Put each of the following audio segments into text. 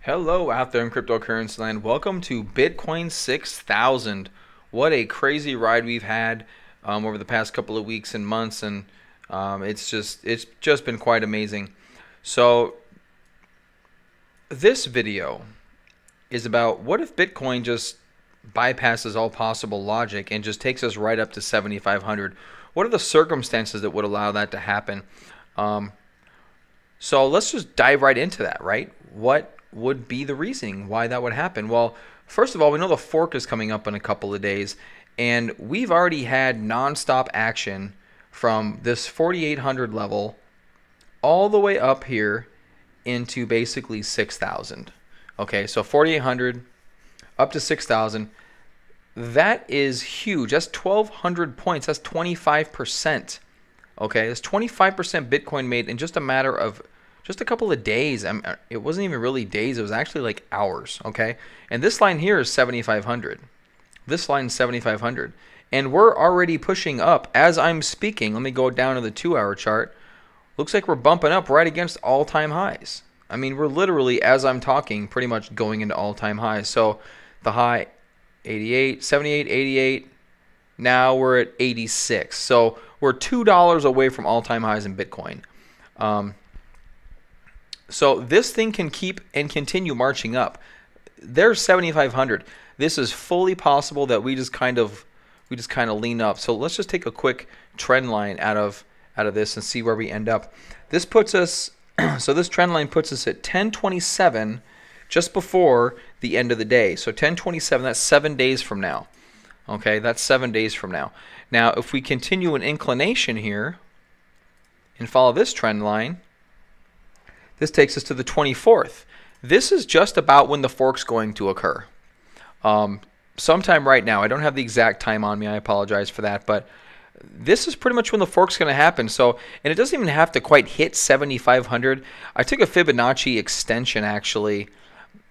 Hello out there in cryptocurrency land. Welcome to Bitcoin 6000. What a crazy ride we've had over the past couple of weeks and months, and it's just been quite amazing. So this video is about what if Bitcoin just bypasses all possible logic and just takes us right up to 7,500. What are the circumstances that would allow that to happen? Um, so let's just dive right into that, right? What would be the reasoning why that would happen? Well, first of all, we know the fork is coming up in a couple of days, and we've already had nonstop action from this 4,800 level all the way up here into basically 6,000. Okay, so 4,800 up to 6,000. That is huge. That's 1,200 points. That's 25%. Okay, that's 25% Bitcoin made in just a matter of just a couple of days. It wasn't even really days. It was actually like hours. Okay, and this line here is 7,500. This line is 7,500, and we're already pushing up as I'm speaking. Let me go down to the 2-hour chart. Looks like we're bumping up right against all-time highs. I mean, we're literally, as I'm talking, pretty much going into all-time highs. So the high 88, 78, 88. Now we're at 86. So we're $2 away from all-time highs in Bitcoin. So this thing can keep and continue marching up. There's 7,500. This is fully possible that we just kind of lean up. So let's just take a quick trend line out of this and see where we end up. This puts us so this trend line puts us at 1027 just before the end of the day. So 1027, that's 7 days from now. Okay, that's 7 days from now. Now, if we continue an inclination here and follow this trend line, this takes us to the 24th. This is just about when the fork's going to occur. Sometime right now. I don't have the exact time on me. I apologize for that, but this is pretty much when the fork's going to happen. So, and it doesn't even have to quite hit 7,500. I took a Fibonacci extension actually.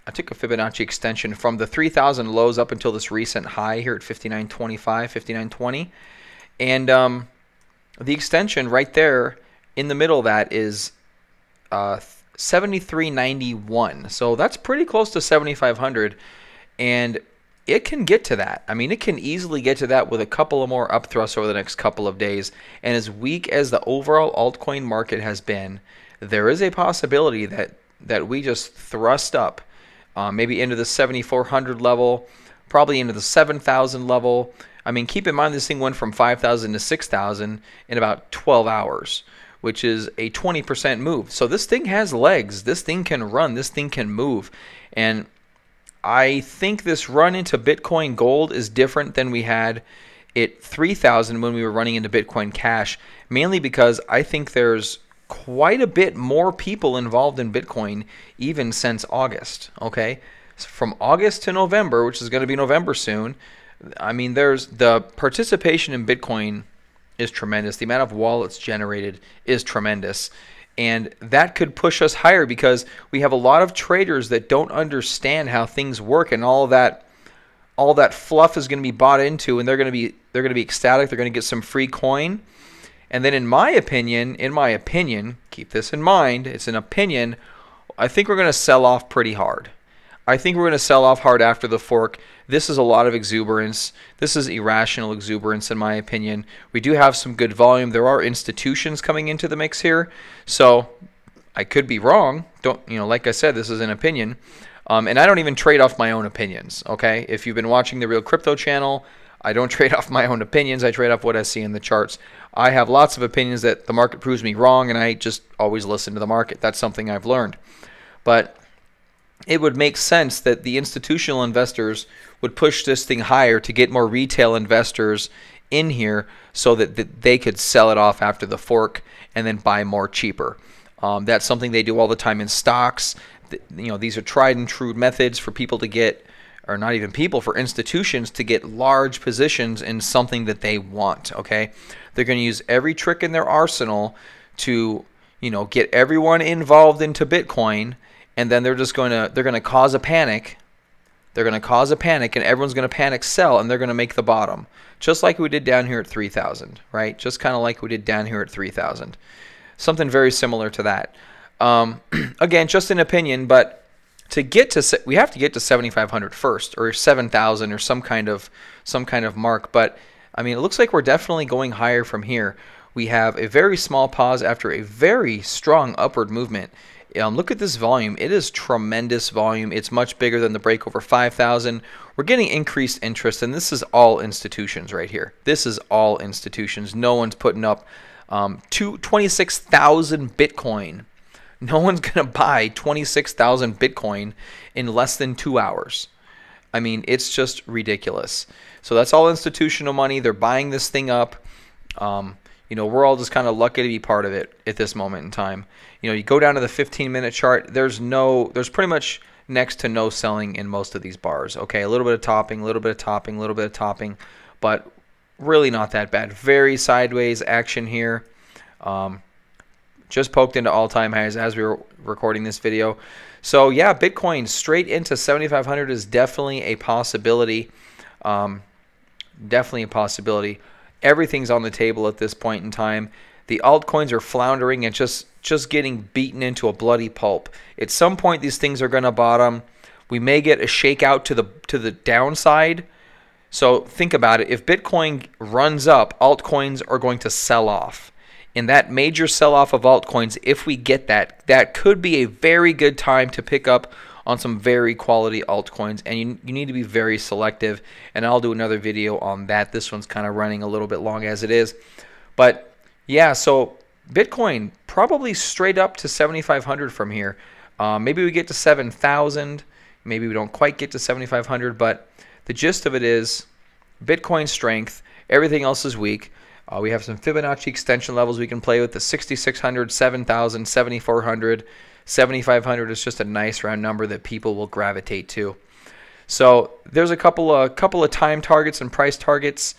I took a Fibonacci extension from the 3,000 lows up until this recent high here at 59.25, 59.20. And the extension right there in the middle of that is 73.91. So that's pretty close to 7,500. And it can get to that. I mean, it can easily get to that with a couple of more up thrusts over the next couple of days. And as weak as the overall altcoin market has been, there is a possibility that we just thrust up. Maybe into the 7,400 level, probably into the 7,000 level. I mean, keep in mind this thing went from 5,000 to 6,000 in about 12 hours, which is a 20% move. So this thing has legs. This thing can run. This thing can move. And I think this run into Bitcoin Gold is different than we had at 3,000 when we were running into Bitcoin Cash, mainly because I think there's quite a bit more people involved in Bitcoin even since August. Okay, so from August to November, which is going to be November soon, I mean, there's the participation in Bitcoin is tremendous. The amount of wallets generated is tremendous, and that could push us higher because we have a lot of traders that don't understand how things work, and all that fluff is going to be bought into, and they're going to be ecstatic. They're going to get some free coin. And then in my opinion, keep this in mind, it's an opinion, I think we're going to sell off pretty hard. I think we're going to sell off hard after the fork. This is a lot of exuberance. This is irrational exuberance in my opinion. We do have some good volume. There are institutions coming into the mix here. So I could be wrong. Like I said, this is an opinion. And I don't even trade off my own opinions, okay? If you've been watching the Real Crypto channel, I don't trade off my own opinions. I trade off what I see in the charts. I have lots of opinions that the market proves me wrong, and I just always listen to the market. That's something I've learned. But it would make sense that the institutional investors would push this thing higher to get more retail investors in here so that they could sell it off after the fork and then buy more cheaper. That's something they do all the time in stocks. These are tried and true methods for people to get, or not even people, for institutions to get large positions in something that they want, okay? They're going to use every trick in their arsenal to, get everyone involved into Bitcoin, and then they're going to cause a panic. They're going to cause a panic, and everyone's going to panic sell, and they're going to make the bottom, just like we did down here at 3,000, right? Just kind of like we did down here at 3,000. Something very similar to that. Again, just an opinion, but we have to get to 7,500 first, or 7,000, or some kind of mark. But I mean, it looks like we're definitely going higher from here. We have a very small pause after a very strong upward movement. Look at this volume. It is tremendous volume. It's much bigger than the break over 5,000. We're getting increased interest, and this is all institutions right here. This is all institutions. No one's putting up 26,000 Bitcoin. No one's going to buy 26,000 Bitcoin in less than 2 hours. I mean, it's just ridiculous. So that's all institutional money. They're buying this thing up. You know, we're all just kind of lucky to be part of it at this moment in time. You know, you go down to the 15-minute chart, there's pretty much next to no selling in most of these bars. Okay, a little bit of topping, a little bit of topping, a little bit of topping, but really not that bad. Very sideways action here. Just poked into all-time highs as we were recording this video. So yeah, Bitcoin straight into 7,500 is definitely a possibility. Definitely a possibility. Everything's on the table at this point in time. The altcoins are floundering and just getting beaten into a bloody pulp. At some point, these things are going to bottom. We may get a shakeout to the downside. So think about it. If Bitcoin runs up, altcoins are going to sell off. In that major sell-off of altcoins, if we get that, that could be a very good time to pick up on some very quality altcoins, and you need to be very selective, and I'll do another video on that. This one's kind of running a little bit long as it is. But yeah, so Bitcoin probably straight up to 7,500 from here. Maybe we get to 7,000. Maybe we don't quite get to 7,500, but the gist of it is Bitcoin strength. Everything else is weak. We have some Fibonacci extension levels we can play with. The 6,600, 7,000, 7,400, 7,500 is just a nice round number that people will gravitate to. So there's a couple of time targets and price targets.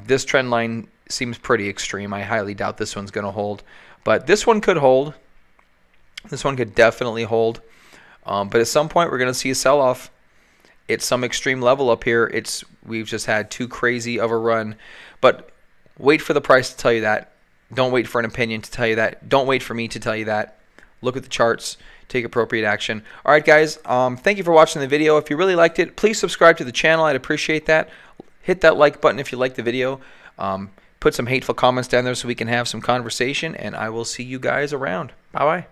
This trend line seems pretty extreme. I highly doubt this one's going to hold, but this one could hold. This one could definitely hold. But at some point, we're going to see a sell-off at some extreme level up here. We've just had too crazy of a run. But wait for the price to tell you that. Don't wait for an opinion to tell you that. Don't wait for me to tell you that. Look at the charts. Take appropriate action. All right, guys. Thank you for watching the video. If you really liked it, please subscribe to the channel. I'd appreciate that. Hit that like button if you liked the video. Put some hateful comments down there so we can have some conversation, and I will see you guys around. Bye-bye.